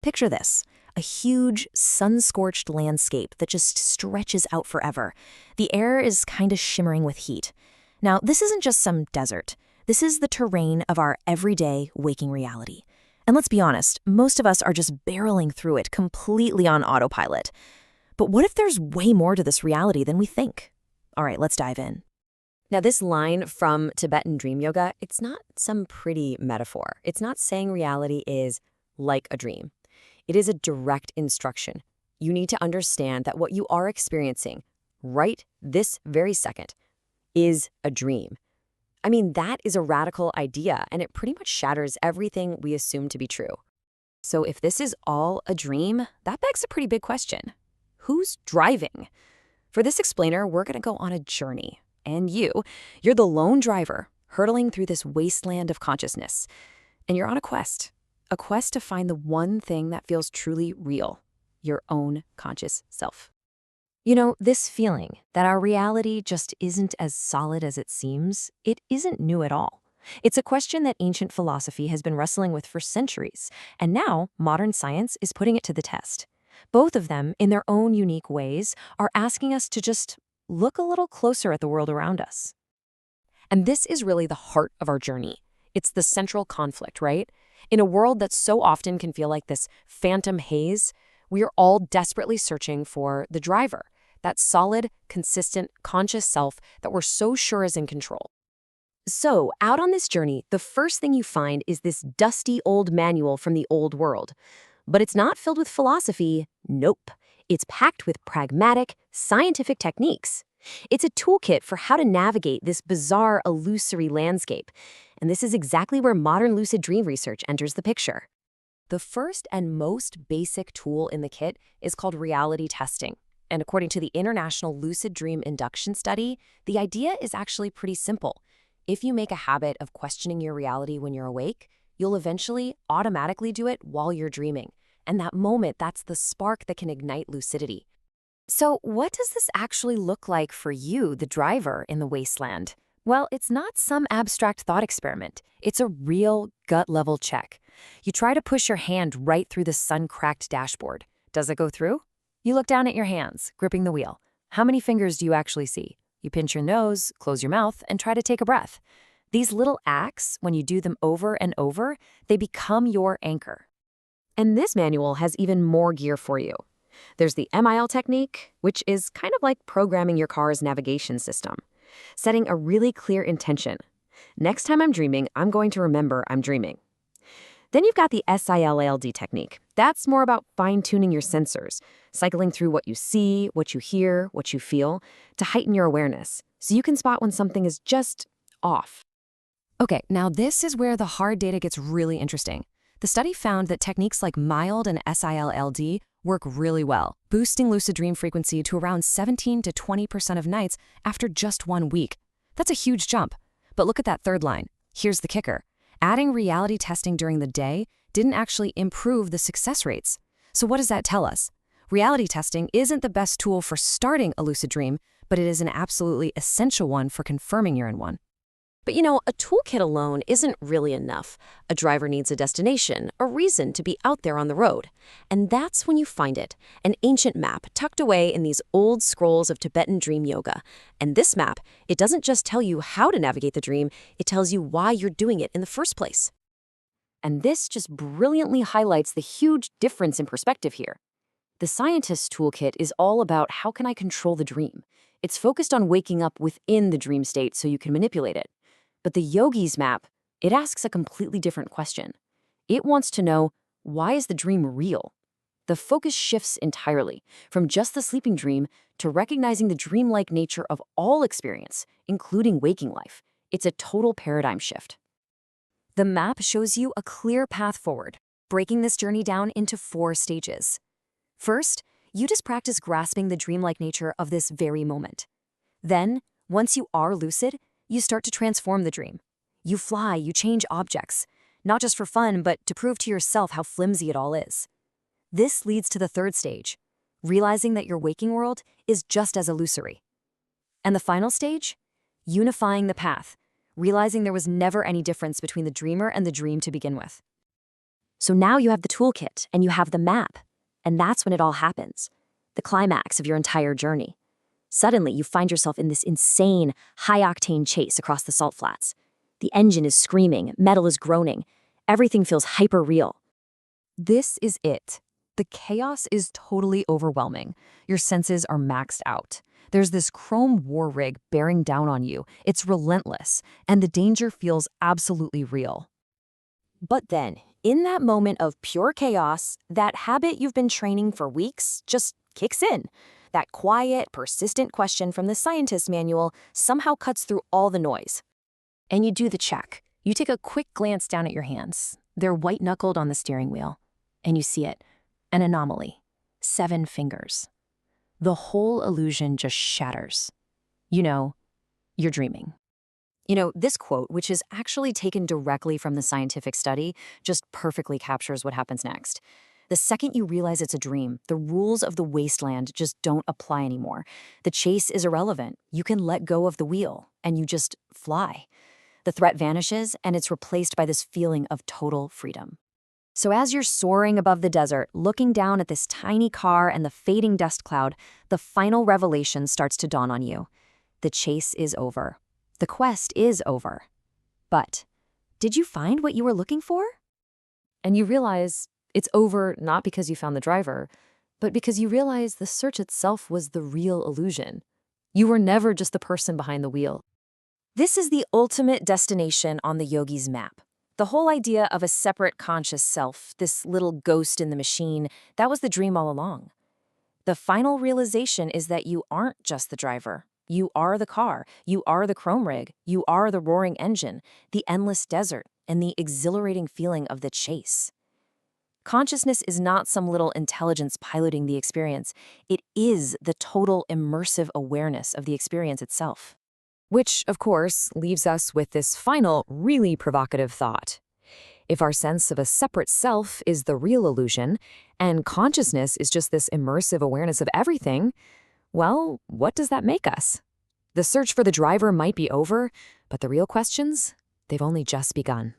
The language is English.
Picture this. A huge, sun-scorched landscape that just stretches out forever. The air is kind of shimmering with heat. Now, this isn't just some desert. This is the terrain of our everyday waking reality. And let's be honest, most of us are just barreling through it completely on autopilot. But what if there's way more to this reality than we think? All right, let's dive in. Now, this line from Tibetan Dream Yoga, it's not some pretty metaphor. It's not saying reality is like a dream. It is a direct instruction. You need to understand that what you are experiencing right this very second is a dream. I mean, that is a radical idea, and it pretty much shatters everything we assume to be true. So if this is all a dream, that begs a pretty big question. Who's driving? For this explainer, we're going to go on a journey. And you're the lone driver hurtling through this wasteland of consciousness. And you're on a quest to find the one thing that feels truly real, your own conscious self. You know, this feeling that our reality just isn't as solid as it seems, it isn't new at all. It's a question that ancient philosophy has been wrestling with for centuries, and now modern science is putting it to the test. Both of them, in their own unique ways, are asking us to just look a little closer at the world around us. And this is really the heart of our journey. It's the central conflict, right? In a world that so often can feel like this phantom haze, we are all desperately searching for the driver, that solid, consistent, conscious self that we're so sure is in control. So, out on this journey, the first thing you find is this dusty old manual from the old world. But it's not filled with philosophy. Nope. It's packed with pragmatic, scientific techniques. It's a toolkit for how to navigate this bizarre, illusory landscape. And this is exactly where modern lucid dream research enters the picture. The first and most basic tool in the kit is called reality testing. And according to the International Lucid Dream Induction Study, the idea is actually pretty simple. If you make a habit of questioning your reality when you're awake, you'll eventually automatically do it while you're dreaming. And that moment, that's the spark that can ignite lucidity. So what does this actually look like for you, the driver, in the wasteland? Well, it's not some abstract thought experiment. It's a real gut-level check. You try to push your hand right through the sun-cracked dashboard. Does it go through? You look down at your hands, gripping the wheel. How many fingers do you actually see? You pinch your nose, close your mouth, and try to take a breath. These little acts, when you do them over and over, they become your anchor. And this manual has even more gear for you. There's the MIL technique, which is kind of like programming your car's navigation system, setting a really clear intention. Next time I'm dreaming, I'm going to remember I'm dreaming. Then you've got the SILALD technique. That's more about fine-tuning your sensors, cycling through what you see, what you hear, what you feel, to heighten your awareness, so you can spot when something is just off. Okay, now this is where the hard data gets really interesting. The study found that techniques like MILD and SILLD work really well, boosting lucid dream frequency to around 17 to 20% of nights after just 1 week. That's a huge jump. But look at that third line. Here's the kicker. Adding reality testing during the day didn't actually improve the success rates. So what does that tell us? Reality testing isn't the best tool for starting a lucid dream, but it is an absolutely essential one for confirming you're in one. But you know, a toolkit alone isn't really enough. A driver needs a destination, a reason to be out there on the road. And that's when you find it, an ancient map tucked away in these old scrolls of Tibetan dream yoga. And this map, it doesn't just tell you how to navigate the dream, it tells you why you're doing it in the first place. And this just brilliantly highlights the huge difference in perspective here. The scientist's toolkit is all about how can I control the dream. It's focused on waking up within the dream state so you can manipulate it. But the yogi's map, it asks a completely different question. It wants to know, why is the dream real? The focus shifts entirely from just the sleeping dream to recognizing the dreamlike nature of all experience, including waking life. It's a total paradigm shift. The map shows you a clear path forward, breaking this journey down into 4 stages. First, you just practice grasping the dreamlike nature of this very moment. Then, once you are lucid, you start to transform the dream. You fly, you change objects, not just for fun, but to prove to yourself how flimsy it all is. This leads to the 3rd stage, realizing that your waking world is just as illusory. And the final stage? Unifying the path, realizing there was never any difference between the dreamer and the dream to begin with. So now you have the toolkit and you have the map. And that's when it all happens. The climax of your entire journey. Suddenly, you find yourself in this insane, high-octane chase across the salt flats. The engine is screaming, metal is groaning. Everything feels hyper-real. This is it. The chaos is totally overwhelming. Your senses are maxed out. There's this chrome war rig bearing down on you. It's relentless, and the danger feels absolutely real. But then, in that moment of pure chaos, that habit you've been training for weeks just kicks in. That quiet, persistent question from the scientist's manual somehow cuts through all the noise. And you do the check. You take a quick glance down at your hands. They're white-knuckled on the steering wheel. And you see it. An anomaly. 7 fingers. The whole illusion just shatters. You know, you're dreaming. This quote, which is actually taken directly from the scientific study, just perfectly captures what happens next. The second you realize it's a dream, the rules of the Wasteland just don't apply anymore. The chase is irrelevant. You can let go of the wheel, and you just fly. The threat vanishes, and it's replaced by this feeling of total freedom. So as you're soaring above the desert, looking down at this tiny car and the fading dust cloud, the final revelation starts to dawn on you. The chase is over. The quest is over. But did you find what you were looking for? And you realize it's over not because you found the driver, but because you realize the search itself was the real illusion. You were never just the person behind the wheel. This is the ultimate destination on the yogi's map. The whole idea of a separate conscious self, this little ghost in the machine, that was the dream all along. The final realization is that you aren't just the driver. You are the car, you are the chrome rig, you are the roaring engine, the endless desert, and the exhilarating feeling of the chase. Consciousness is not some little intelligence piloting the experience. It is the total immersive awareness of the experience itself. Which, of course, leaves us with this final, really provocative thought. If our sense of a separate self is the real illusion, and consciousness is just this immersive awareness of everything, well, what does that make us? The search for the driver might be over, but the real questions, they've only just begun.